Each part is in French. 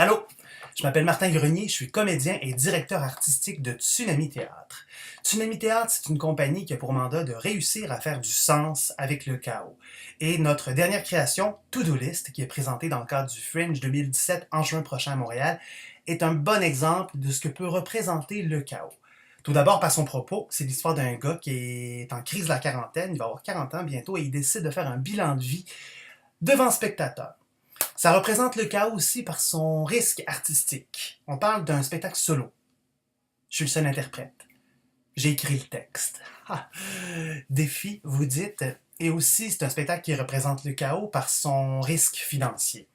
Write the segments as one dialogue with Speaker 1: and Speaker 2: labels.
Speaker 1: Allô, je m'appelle Martin Grenier, je suis comédien et directeur artistique de Tsunami Théâtre. Tsunami Théâtre, c'est une compagnie qui a pour mandat de réussir à faire du sens avec le chaos. Et notre dernière création, To-Do List, qui est présentée dans le cadre du Fringe 2017 en juin prochain à Montréal, est un bon exemple de ce que peut représenter le chaos. Tout d'abord, par son propos, c'est l'histoire d'un gars qui est en crise de la quarantaine, il va avoir 40 ans bientôt, et il décide de faire un bilan de vie devant spectateurs. Ça représente le chaos aussi par son risque artistique. On parle d'un spectacle solo. Je suis le seul interprète. J'ai écrit le texte. Ah. Défi, vous dites. Et aussi, c'est un spectacle qui représente le chaos par son risque financier.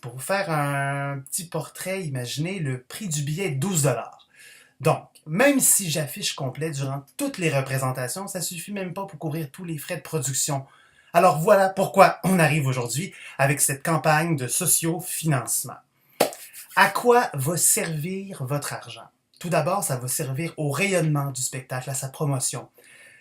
Speaker 1: Pour vous faire un petit portrait, imaginez le prix du billet est 12 $. Donc, même si j'affiche complet durant toutes les représentations, ça suffit même pas pour couvrir tous les frais de production. Alors voilà pourquoi on arrive aujourd'hui avec cette campagne de socio-financement. À quoi va servir votre argent? Tout d'abord, ça va servir au rayonnement du spectacle, à sa promotion.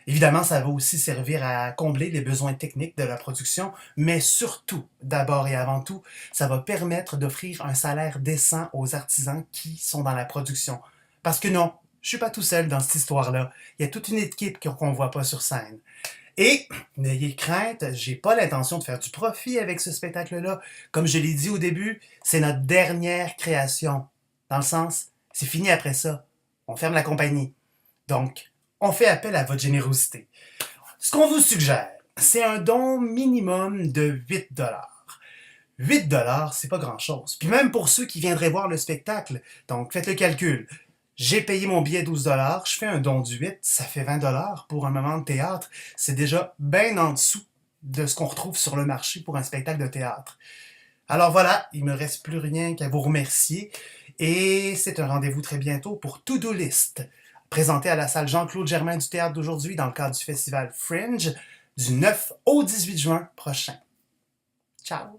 Speaker 1: Évidemment, ça va aussi servir à combler les besoins techniques de la production, mais surtout, d'abord et avant tout, ça va permettre d'offrir un salaire décent aux artisans qui sont dans la production. Parce que non, je suis pas tout seul dans cette histoire-là. Il y a toute une équipe qu'on voit pas sur scène. Et n'ayez crainte, j'ai pas l'intention de faire du profit avec ce spectacle-là. Comme je l'ai dit au début, c'est notre dernière création. Dans le sens, c'est fini après ça. On ferme la compagnie. Donc, on fait appel à votre générosité. Ce qu'on vous suggère, c'est un don minimum de 8 $. 8 $, c'est pas grand-chose. Puis même pour ceux qui viendraient voir le spectacle, donc faites le calcul. J'ai payé mon billet 12 $, je fais un don du 8, ça fait 20 $ pour un moment de théâtre. C'est déjà bien en dessous de ce qu'on retrouve sur le marché pour un spectacle de théâtre. Alors voilà, il me reste plus rien qu'à vous remercier et c'est un rendez-vous très bientôt pour To-Do List, présenté à la salle Jean-Claude Germain du Théâtre d'aujourd'hui dans le cadre du festival Fringe du 9 au 18 juin prochain. Ciao!